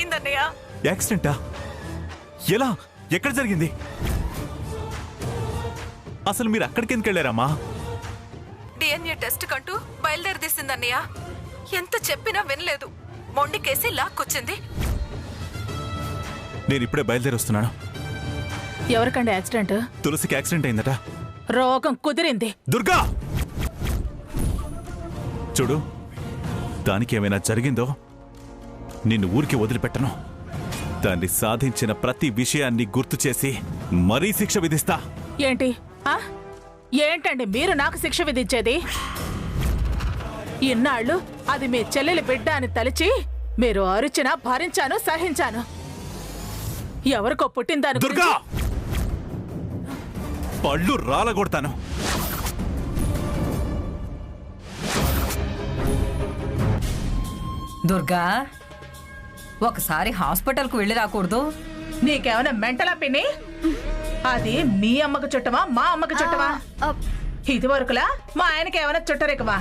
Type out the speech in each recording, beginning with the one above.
అయిందన్నయ్య. యాక్సిడెంటా? ఎలా? ఎక్కడ జరిగింది? అసలు మీరు అక్కడికి ఎందుకు వెళ్ళారమ్మా? డిఎన్ఏ టెస్ట్ కంటూ బయలుదేరదీసిందన్నయ్య. ఎంత చెప్పినా వినలేదు. మొండికేసి లాక్కొచ్చింది. నేను ఇప్పుడే బయలుదేరి వస్తున్నాను. ఎవరికండి యాక్సిడెంట్? తులసికి యాక్సిడెంట్ అయిందట. రోగం కుదిరింది. దుర్గా చూడు, దానికి ఏమైనా జరిగిందో నిన్ను ఊరికి వదిలిపెట్టను. దాన్ని సాధించిన ప్రతి విషయాన్ని గుర్తు చేసి మరీ శిక్ష విధిస్తా. ఏంటి? ఏంటండి మీరు నాకు శిక్ష విధించేది? ఇన్నాళ్ళు అది మీ చెల్లెలి బిడ్డ అని తలిచి మీరు అరిచినా భరించాను, సహించాను. ఎవరికో పుట్టిందాను. దుర్గా, పళ్ళు రాలగొడతాను. దుర్గా, ఒకసారి హాస్పిటల్కు వెళ్ళి రాకూడదు? నీకేమైనా మెంటలా పిన్ని? అది మీ అమ్మకు చుట్టమా, మా అమ్మకు చుట్టమా? ఇది వరకులా మా ఆయనకి ఏమైనా చుట్టరేకమా?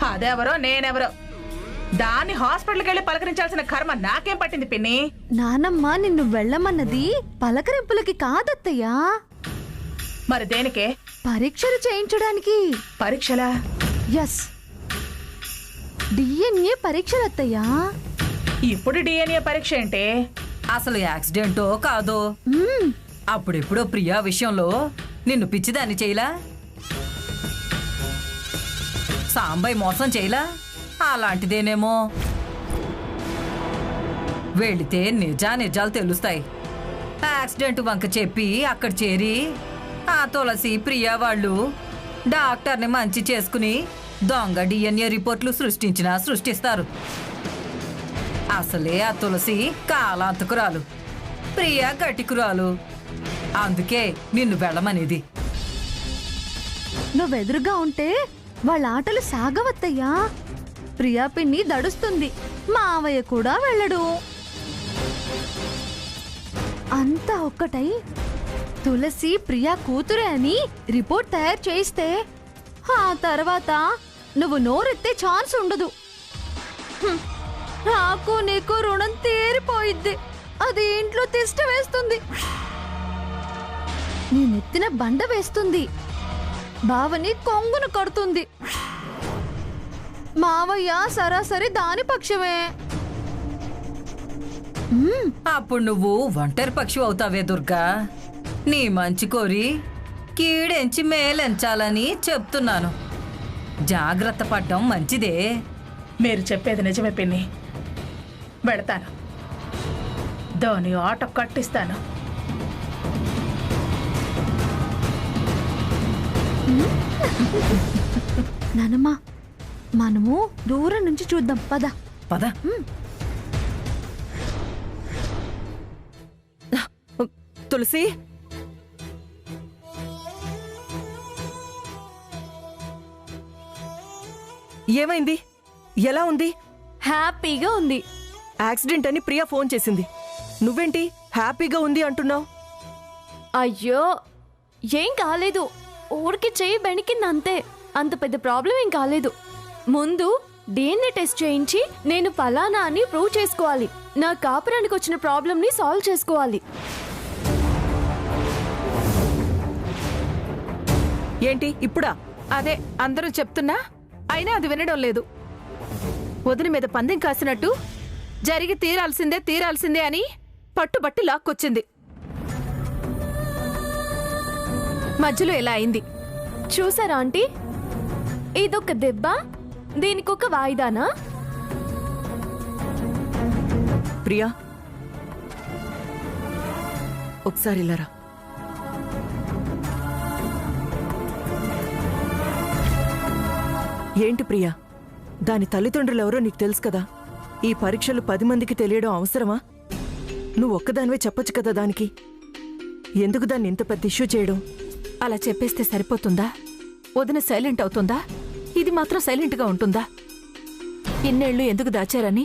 అదెవరో నేనెవరో. దాన్ని హాస్పిటల్కి వెళ్ళి పలకరించాల్సిన కర్మ నాకేం పట్టింది పిన్ని? నానమ్మ నిన్ను వెళ్ళమన్నది పలకరింపులకి కాదత్తయ్యా. మరి దేనికే? పరీక్షలు చేయించడానికి. పరీక్షలా? ఎస్, డిఎన్ఏ పరీక్షలు అత్తయ్యా. ఇప్పుడు డిఎన్ఏ పరీక్ష ఏంటి? అసలు యాక్సిడెంటో కాదో అప్పుడెప్పుడో ప్రియా విషయంలో నిన్ను పిచ్చిదాన్ని చేయలా? సాంబయ్య మోసం చేయలా? అలాంటిదేనేమో. వెళితే నిజాలు తెలుస్తాయి. యాక్సిడెంట్ వంక చెప్పి అక్కడ చేరి ఆ తులసి ప్రియా వాళ్ళు డాక్టర్ని మంచి చేసుకుని దొంగ డిఎన్ఏ రిపోర్ట్లు సృష్టిస్తారు. అసలే ఆ తులసి కాలాంతకురాలు, ప్రియా గట్టికురాలు. అందుకే నిన్ను వెళ్ళమనేది. నువ్వెదురుగా ఉంటే వాళ్ళ ఆటలు సాగవత్తయ్యా. ప్రియా పిన్ని దడుస్తుంది, మావయ్య కూడా వెళ్ళడు. అంతా ఒక్కటై తులసి ప్రియా కూతురే అని రిపోర్ట్ తయారు చేయిస్తే ఆ తర్వాత నువ్వు నోరెత్తే ఛాన్స్ ఉండదు. నాకు నీకు రుణం తీరిపోయిద్ది. అది ఇంట్లో తిష్ట వేస్తుంది, నీ నెత్తిన బండ వేస్తుంది, బావని కొంగును కడుతుంది. మావయ్య సరాసరి దాని పక్షమే. అప్పుడు నువ్వు ఒంటరి పక్షి అవుతావే దుర్గా. నీ మంచి కోరి కీడెంచి మేలెంచాలని చెప్తున్నాను. జాగ్రత్త పడ్డం మంచిదే. మీరు చెప్పేది నిజమే పిన్ని. వెళతాను, దాని ఆట కట్టిస్తాను. నానమ్మా, మనము దూరం నుంచి చూద్దాం పద. పద. తులసి, ఏమైంది? ఎలా ఉంది? హ్యాపీగా ఉంది. యాక్సిడెంట్ అని ప్రియా ఫోన్ చేసింది. నువ్వేంటి హ్యాపీగా ఉంది అంటున్నావు? అయ్యో, ఏం కాలేదు. ఊరికి చెయ్యి బెణికిందంతే. అంత పెద్ద ప్రాబ్లం ఏం కాలేదు. ముందు డిఎన్ఏ టెస్ట్ చేయించి నేను ఫలానా అని ప్రూవ్ చేసుకోవాలి. నా కాపురానికి వచ్చిన ప్రాబ్లంని సాల్వ్ చేసుకోవాలి. ఏంటి ఇప్పుడా? అదే అందరూ చెప్తున్నా, అయినా అది వినడం లేదు. వదిన మీద పందెం కాసినట్టు జరిగి తీరాల్సిందే అని పట్టుబట్టి లాక్కొచ్చింది. మధ్యలో ఎలా అయింది చూసారా ఆంటీ? ఇదొక దెబ్బ, దీనికొక వాయిదానా? ప్రియా, ఒకసారి ఇలారా. ఏంటి ప్రియా, దాని తల్లిదండ్రులు ఎవరో నీకు తెలుసు కదా. ఈ పరీక్షలు 10 మందికి తెలియడం అవసరమా? నువ్వు ఒక్కదానివే చెప్పొచ్చు కదా దానికి. ఎందుకు దాన్ని ఇంత పెద్ద ఇష్యూ చేయడం? అలా చెప్పేస్తే సరిపోతుందా? వదిన సైలెంట్ అవుతుందా? ఇది మాత్రం సైలెంట్గా ఉంటుందా? ఇన్నేళ్లు ఎందుకు దాచారని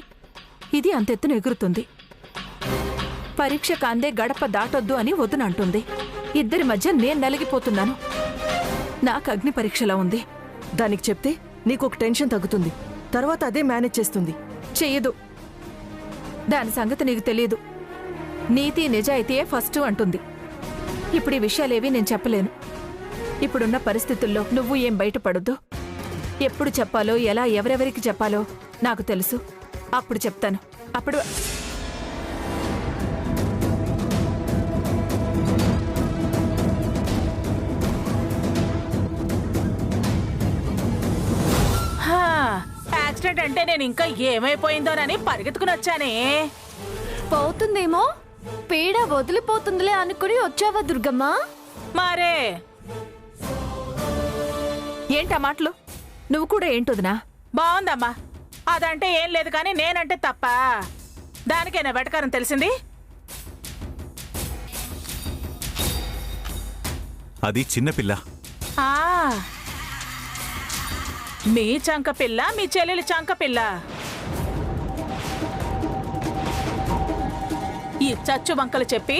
ఇది అంతెత్తున ఎగురుతుంది. పరీక్ష కాందే గడప దాటొద్దు అని వదిన అంటుంది. ఇద్దరి మధ్య నేను నలిగిపోతున్నాను. నాకు అగ్ని పరీక్షలా ఉంది. దానికి చెప్తే నీకు ఒక టెన్షన్ తగ్గుతుంది, తర్వాత అదే మేనేజ్ చేస్తుంది. చెయ్యదు. దాని సంగతి నీకు తెలియదు. నీతి నిజాయితీయే ఫస్ట్ అంటుంది. ఇప్పుడు ఈ విషయాలేవి నేను చెప్పలేను. ఇప్పుడున్న పరిస్థితుల్లో నువ్వు ఏం బయటపడొద్దు. ఎప్పుడు చెప్పాలో, ఎలా, ఎవరెవరికి చెప్పాలో నాకు తెలుసు. అప్పుడు చెప్తాను. అప్పుడు యాక్సిడెంట్ అంటే నేను ఇంకా ఏమైపోయిందోనని పరిగెత్తుకుని వచ్చానే. పోతుందేమో, పీడ వదిలిపోతుందిలే అనుకుని వచ్చావా దుర్గమ్మ? మరే ఏంటా మాటలు? నువ్వు కూడా ఏంటొదినా? బాగుందమ్మా. అదంటే ఏం లేదు కానీ నేనంటే తప్ప దానికైనా వెటకారం తెలిసింది. అది చిన్నపిల్ల. ఆ మీ చంక పిల్ల, మీ చెల్లెలి చంక పిల్ల. ఈ చచ్చు వంకలు చెప్పి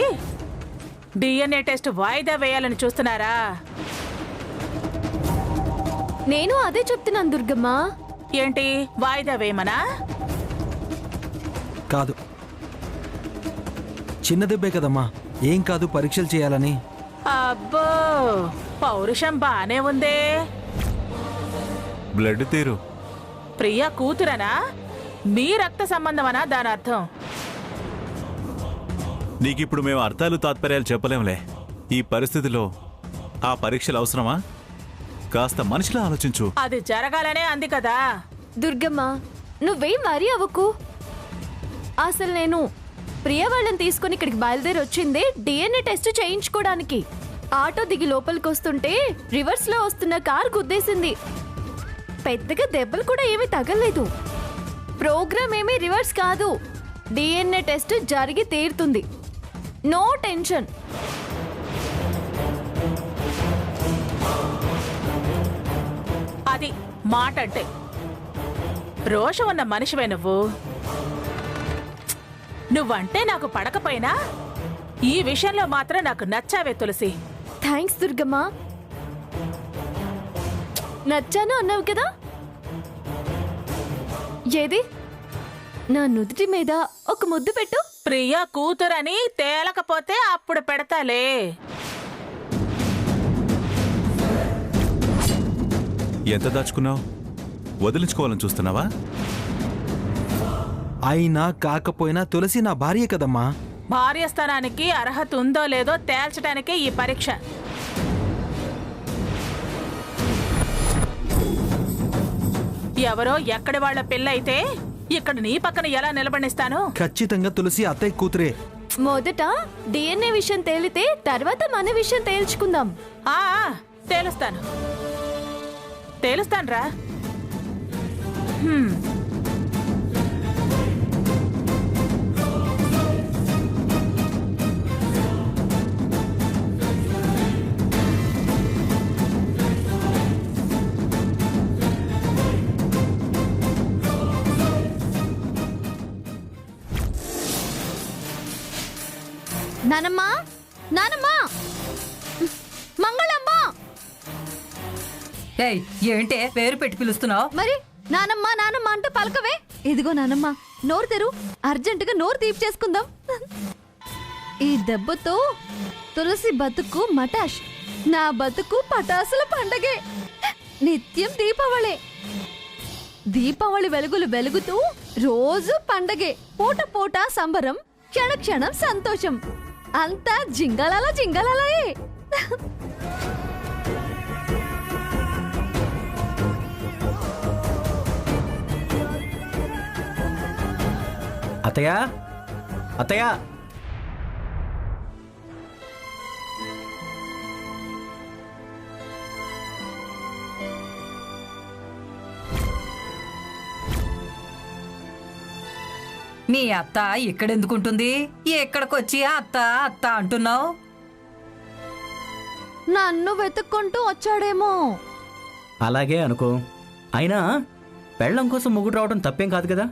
డిఎన్ఏ టెస్ట్ వాయిదా వేయాలని చూస్తున్నారా? నేను అదే చెప్తున్నాను దుర్గమ్మ. ఏంటి వాయిదా వేయమనా? కాదు, చిన్న దెబ్బే కదమ్మా, ఏం కాదు, పరీక్షలు చేయాలని. అబ్బో, పౌరుషం బానే ఉందే. బ్లడ్ తీరు. ప్రియా కూతురనా? మీ రక్త సంబంధమనా దాని అర్థం? నీకిప్పుడు మేము అర్థాలు తాత్పర్యాలు చెప్పలేంలే. ఈ పరిస్థితిలో ఆ పరీక్షలు అవసరమా? కాస్త మనిషిలా ఆలోచించు. అది జరగాలనే అంది కదా. దుర్గమ్మ, నువ్వేం వరి అవ్వకు. అసలు నేను ప్రియ వాళ్ళని తీసుకుని ఇక్కడికి బయలుదేరి వచ్చిందే డిఎన్ఏ టెస్ట్ చేయించుకోవడానికి. ఆటో దిగి లోపలికి వస్తుంటే రివర్స్ లో వస్తున్న కార్ గుద్దేసింది. పెద్దగా దెబ్బలు కూడా ఏమీ తగలేదు. ప్రోగ్రామ్ ఏమీ రివర్స్ కాదు. డిఎన్ఏ టెస్ట్ జరిగి తీరుతుంది. No tension. అది మాట అంటే. రోషం ఉన్న మనిషివే నువ్వు. నువ్వంటే నాకు పడకపోయినా ఈ విషయంలో మాత్రం నాకు నచ్చావే తులసి. థ్యాంక్స్ దుర్గమ్మ. నచ్చాను అన్నావు కదా. ఏది నా నుదుటి మీద ఒక ముద్దు పెట్టు. ప్రియ కూతురని తేలకపోతే అప్పుడు పెడతాలే. ఎంత దాచుకున్నావు? వదిలించుకోవాలని చూస్తున్నావా? అయినా కాకపోయినా తులసి నా భార్య కదమ్మా. భార్యస్థానానికి అర్హత ఉందో లేదో తేల్చడానికే ఈ పరీక్ష. ఎవరో ఎక్కడి వాళ్ళ పిల్ల అయితే ఇక్కడ నీ పక్కన ఎలా నిలబడిస్తాను? ఖచ్చితంగా తులసి అత్తయ్య కూతురే. మొదట డిఎన్ఏ విషయం తేలితే తర్వాత మన విషయం తేల్చుకుందాం. ఆ తేలుస్తాను తేలుస్తాను రా. నానమ్మా, నానమ్మా, మంగళమ్మ. ఏయ్, ఏంటే పేరు పెట్టి పిలుస్తున్నావు? మరి నానమ్మ నానమ్మ అంటూ పలకవే. ఇదిగో నానమ్మ, నోరు తెరు. అర్జెంటుగా నోరు తీపి చేసుకుందాం. ఈ దెబ్బతో తులసి బతుకు మటాష్, నా బతుకు పటాసుల పండగే. నిత్యం దీపావళి. దీపావళి వెలుగులు వెలుగుతూ రోజు పండగే. పూట పూట సంబరం, క్షణ క్షణం సంతోషం. అంతా జింగలాల జింగలాలే. అత్తయ్య, అత్తయ్య, మీ అత్త ఇక్కడెందుకుంటుంది? ఎక్కడికొచ్చి అత్త అత్త అంటున్నావు? నన్ను వెతుక్కుంటూ వచ్చాడేమో. అలాగే అనుకో. అయినా పెళ్ళం కోసం మొగుడు రావడం తప్పేం కాదు కదా.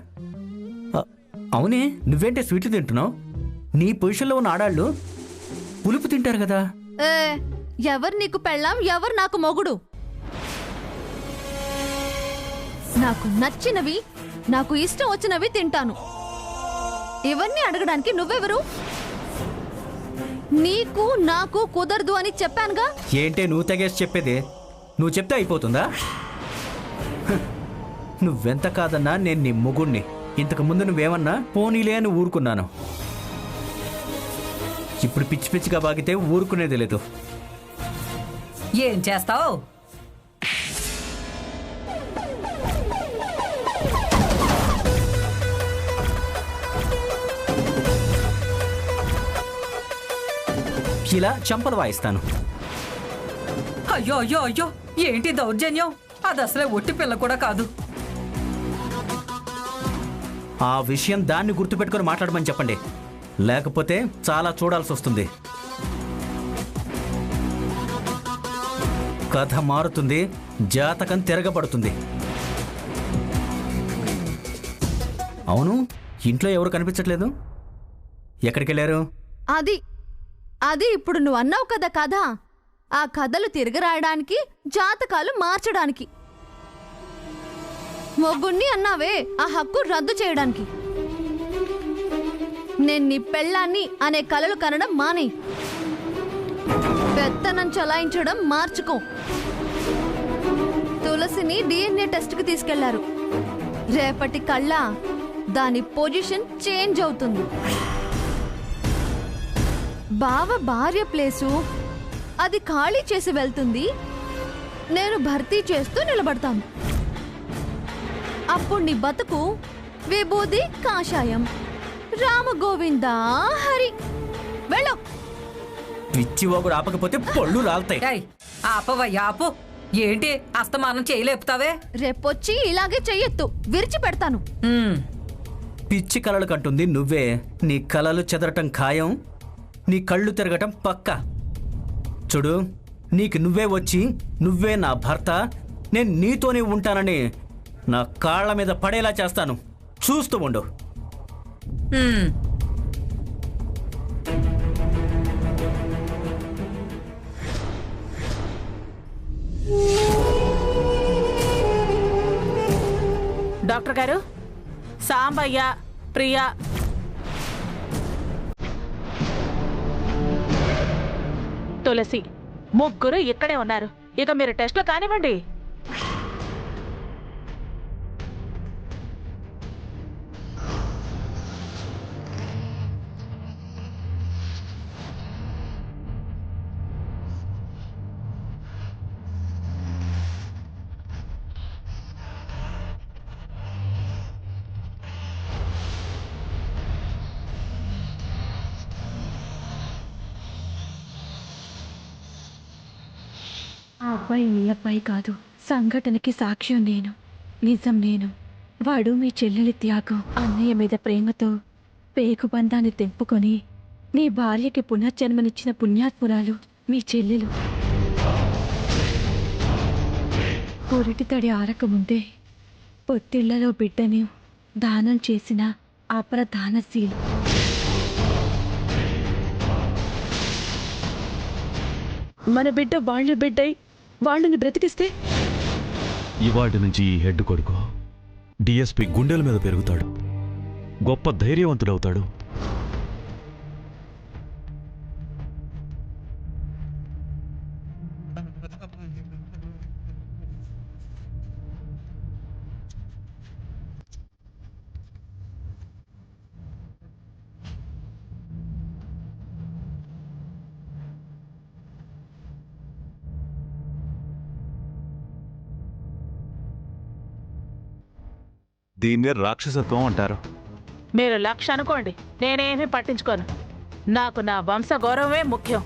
అవునే, నువ్వేంటే స్వీట్లు తింటున్నావు? నీ పొజిషన్లో ఉన్న ఆడాళ్ళు పులుపు తింటారు కదా. ఎవరు నీకు పెళ్ళాం, ఎవరు నాకు మొగుడు? నాకు నచ్చినవి, నాకు ఇష్టం వచ్చినవి తింటాను. ఇవన్నీ అడగడానికి నువ్వెవరు? నీకు నాకు కుదరదు అని చెప్పానుగా. ఏంటే నువ్వు తెగేసి చెప్పేది? నువ్వు చెప్తే అయిపోతుందా? హ, నువ్వెంత కాదన్నా నేను నీ మొగుణ్ణి. ఇంతకు ముందు నువ్వేమన్నా పోనీలే అని ఊరుకున్నాను. ఇప్పుడు పిచ్చి పిచ్చిగా బాగితే ఊరుకునేది లేదు. ఏం చేస్తావు? ఇలా చంపలు వాయిస్తాను. అయ్యో అయ్యో అయ్యో, ఏంటి దౌర్జన్యం? అది అసలే ఒట్టి పిల్ల కూడా కాదు. ఆ విషయం దాన్ని గుర్తుపెట్టుకొని మాట్లాడమని చెప్పండి, లేకపోతే చాలా చూడాల్సి వస్తుంది. కథ మారుతుంది, జాతకం తిరగబడుతుంది. అవును, ఇంట్లో ఎవరు కనిపించట్లేదు, ఎక్కడికి వెళ్ళారు? అది ఇప్పుడు నువ్వు అన్నావు కదా కథ. ఆ కథలు తిరగరాయడానికి, జాతకాలు మార్చడానికి. మొగుణ్ణి అన్నావే, ఆ హక్కు రద్దు చేయడానికి. నేను నీ పెళ్ళాన్ని అనే కలలు కనడం మానే. పెత్తనం చలాయించడం మార్చుకో. తులసిని DNA టెస్ట్కి తీసుకెళ్లారు. రేపటి కల్లా దాని పొజిషన్ చేంజ్ అవుతుంది. బావ భార్య ప్లేసు అది ఖాళీ చేసి వెళ్తుంది. నేను భర్తీ చేస్తూ నిలబడతాను. అప్పుడు నీ బతుకు విభూది కాషాయం. రామ గోవిందా హరి. వెళ్ళు. పిచ్చి వాగుడు ఆపకపోతే పళ్ళు రాలుతాయి. ఏయ్, ఆపవయ్యా ఆపు. ఏంటి అస్తమానం చేయలేపుతావే? రేపొచ్చి ఇలాగే చెయ్యొద్దు, విరిచి పెడతాను. పిచ్చి కలలు కంటుంది నువ్వే. నీ కలలు చెదరటం ఖాయం, నీ కళ్ళు తిరగటం పక్కా. చూడు, నీకు నువ్వే వచ్చి నువ్వే నా భర్త, నేను నీతోనే ఉంటానని నా కాళ్ళ మీద పడేలా చేస్తాను. చూస్తూ ఉండు. డాక్టర్ గారు, సాంబయ్య, ప్రియా, తులసి ముగ్గురు ఇక్కడే ఉన్నారు. ఇక మీరు టెస్ట్లు కానివ్వండి. ఆ అబ్బాయి మీ అబ్బాయి కాదు. సంఘటనకి సాక్ష్యం నేను, నిజం నేను. వాడు మీ చెల్లెలి త్యాగం. అన్నయ్య మీద ప్రేమతో పేగుబంధాన్ని తెంపుకొని నీ భార్యకి పునర్జన్మనిచ్చిన పుణ్యాత్మురాలు మీ చెల్లెలు. పొరిటి తడి ఆరకముందే పొత్తిళ్లలో బిడ్డని దానం చేసిన అపరదానశీలు. మన బిడ్డ వాళ్ళ బిడ్డై వాళ్ళని బ్రతికిస్తే ఇవాటి నుంచి ఈ హెడ్ కొడుకు డిఎస్పి గుండెల మీద పెరుగుతాడు, గొప్ప ధైర్యవంతుడవుతాడు. దీన్నే రాక్షసత్వం అంటారు. మీరు లక్ష అనుకోండి, నేనేమీ పట్టించుకోను. నాకు నా వంశ గౌరవమే ముఖ్యం.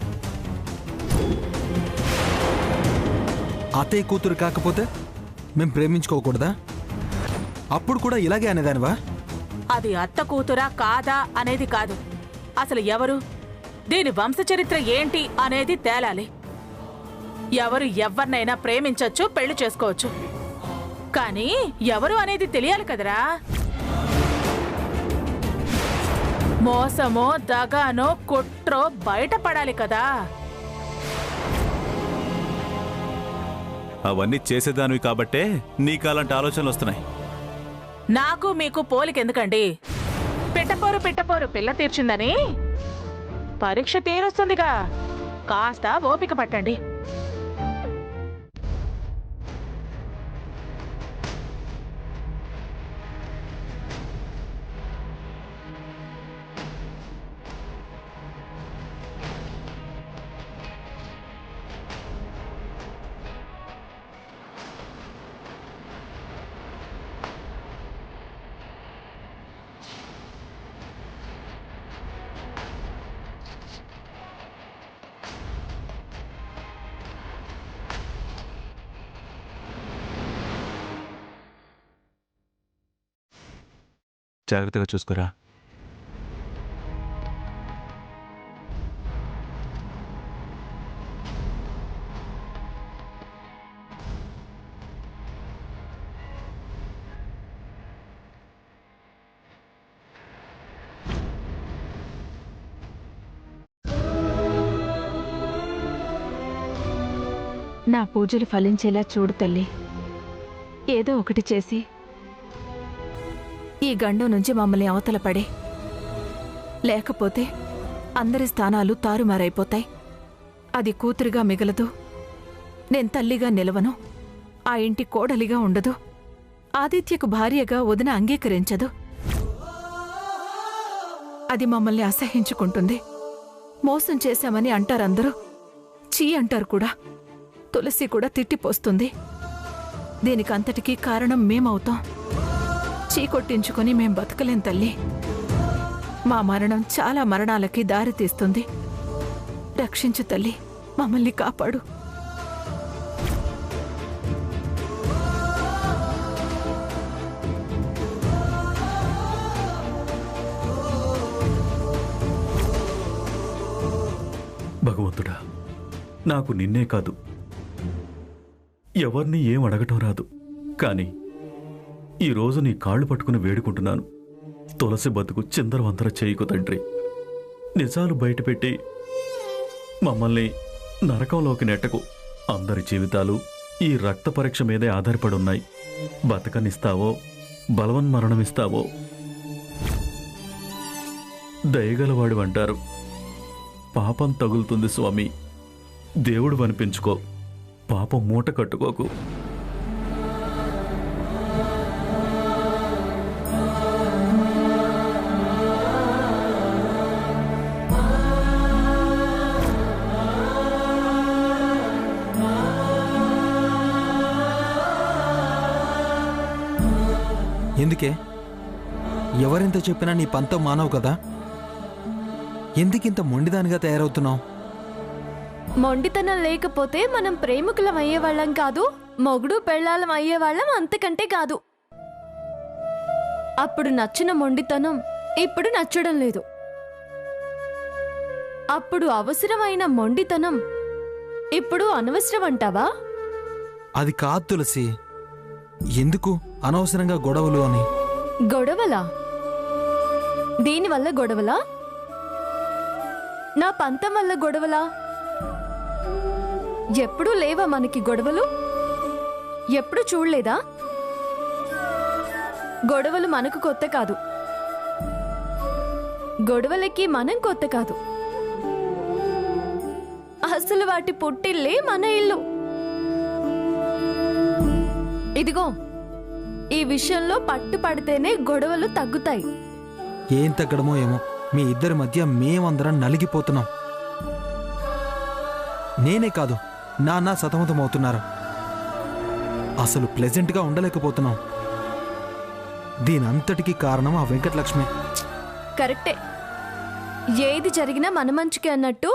అత్తయ్య కూతురు కాకపోతే మేము ప్రేమించుకోకూడదా? అప్పుడు కూడా ఇలాగే అనేదానివా? అది అత్త కూతురా కాదా అనేది కాదు, అసలు ఎవరు, దీని వంశ చరిత్ర ఏంటి అనేది తేలాలి. ఎవరు ఎవరినైనా ప్రేమించొచ్చు, పెళ్లి చేసుకోవచ్చు, కానీ ఎవరు అనేది తెలియాలి కదరా. మోసమో దగానో కుట్రో బయటపడాలి కదా. అవన్నీ చేసేదానివి కాబట్టే నీకు అలాంటి ఆలోచనలు వస్తున్నాయి. నాకు మీకు పోలికెందుకండి? పిట్టపోరు పిల్ల తీర్చిందని పరీక్ష తీరొస్తుందిగా, కాస్త ఓపిక పట్టండి. జాగ్రత్తగా చూసుకోరా. నా పూజలు ఫలించేలా చూడు తల్లి. ఏదో ఒకటి చేసి ఈ గండం నుంచి మమ్మల్ని అవతల పడే, లేకపోతే అందరి స్థానాలు తారుమారైపోతాయి. అది కూతురుగా మిగలదు, నేను తల్లిగా నిలవను, ఆ ఇంటి కోడలిగా ఉండదు, ఆదిత్యకు భార్యగా వదిన అంగీకరించదు. అది మమ్మల్ని అసహించుకుంటుంది. మోసం చేశామని అంటారందరూ, చీ అంటారు కూడా. తులసి కూడా తిట్టిపోస్తుంది. దీనికంతటికీ కారణం మేమవుతాం. చీకొట్టించుకొని మేం బతకలేం తల్లి. మా మరణం చాలా మరణాలకి దారి తీస్తుంది. రక్షించు తల్లి, మమ్మల్ని కాపాడు. భగవంతుడా, నాకు నిన్నే కాదు ఎవరిని ఏం అడగటం రాదు, కానీ ఈరోజు నీ కాళ్ళు పట్టుకుని వేడుకుంటున్నాను. తులసి బతుకు చిందరవందర చేయకు తండ్రి. నిజాలు బయటపెట్టి మమ్మల్ని నరకంలోకి నెట్టకు. అందరి జీవితాలు ఈ రక్త పరీక్ష మీదే ఆధారపడి ఉన్నాయి. బతకనిస్తావో బలవన్మరణమిస్తావో. దయగలవాడు అంటారు. పాపం తగులుతుంది స్వామి, దేవుడు అనిపించుకో, పాపం మూట కట్టుకోకు. ఎందుకే? ఎవరెంత చెప్పినా నీ పంతం మానవు కదా. ఎందుకింత మొండిదానిగా తయారవుతున్నావు? మొండితనం లేకపోతే మనం ప్రేమికులం అయ్యేవాళ్ళం కాదు, మొగుడు పెళ్ళాలం అయ్యేవాళ్ళం అంతకంటే కాదు. అప్పుడు నచ్చిన మొండితనం ఇప్పుడు నచ్చడం లేదు. అప్పుడు అవసరమైన మొండితనం ఇప్పుడు అనవసరం అంటావా? అది కాదు తులసి. ఎందుకు అనవసరంగా గొడవలు అని? గొడవలా? దీనివల్ల గొడవలా? నా పంతం వల్ల గొడవలా? ఎప్పుడూ లేవా మనకి గొడవలు? ఎప్పుడు చూడలేదా? గొడవలు మనకు కొత్త కాదు, గొడవలకి మనం కొత్త కాదు. అసలు వాటి పుట్టిల్లే మన ఇల్లు. ఇదిగో, ఈ విషయంలో పట్టుపడితేనే గొడవలు తగ్గుతాయి. ఏం తగ్గడమో ఏమో, మీ ఇద్దరి మధ్య మేమందరం నలిగిపోతున్నాం. నేనే కాదు, నాన్న సతమతమవుతున్నారు. అసలు ప్లెజెంట్గా ఉండలేకపోతున్నాం. దీనంతటికీ కారణం ఆ వెంకటలక్ష్మి. కరెక్టే. ఏది జరిగినా మన మంచికే అన్నట్టు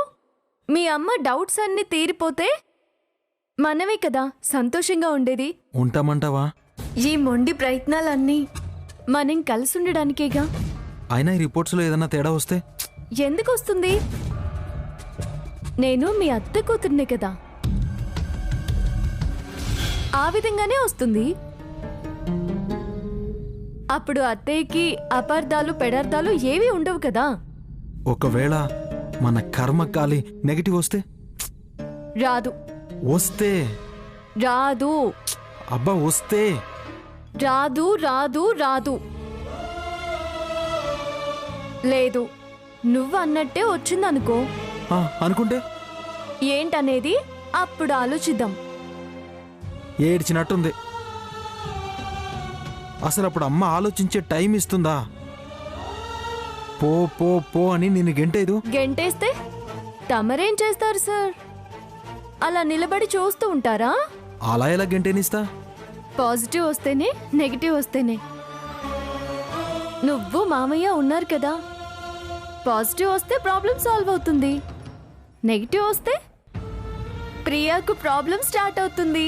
మీ అమ్మ డౌట్స్ అన్ని తీరిపోతే మనమే కదా సంతోషంగా ఉండేది. ఉంటామంటావా? ఈ మొండి ప్రయత్నాలన్నీ మనం కలిసి ఉండడానికేగా. అయినా ఈ రిపోర్ట్స్లో ఏదన్నా తేడా వస్తే? ఎందుకు వస్తుంది? నేను మీ అత్త కూతుర్నే కదా, ఆ విధంగానే వస్తుంది. అప్పుడు అత్తయ్యకి అపార్థాలు పెడార్థాలు ఏవి ఉండవు కదా. ఒకవేళ మన కర్మకాలి నెగటివ్ వస్తే? రాదు. వస్తే? రాదు. అబ్బా వస్తే? రాదు రాదు రాదు. లేదు నువ్వు అన్నట్టే వచ్చిందనుకో. అనుకుంటే ఏంటనేది అప్పుడు ఆలోచిద్దాం. ఏడ్చినట్టుంది. అసలు అప్పుడు అమ్మ ఆలోచించే టైం ఇస్తుందా? పో పో పో అని నేను గెంటేదు. గెంటేస్తే తమరేం చేస్తారు సార్? అలా నిలబడి చూస్తూ ఉంటారా? అలా ఎలా గెంటేనిస్తా? పాజిటివ్ వస్తేనే నెగిటివ్ వస్తేనే. నువ్వు మామయ్య ఉన్నారు కదా, పాజిటివ్ వస్తే ప్రాబ్లం సాల్వ్ అవుతుంది, నెగిటివ్ వస్తే ప్రియాకు ప్రాబ్లం స్టార్ట్ అవుతుంది.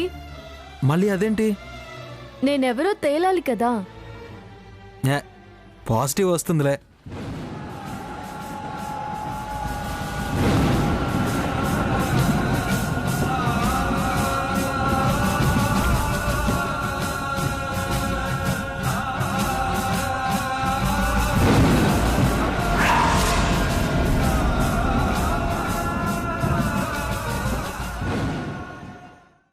మళ్ళీ అదేంటి? నేనెవరో తేలాలి కదా. పాజిటివ్ వస్తుందిలే.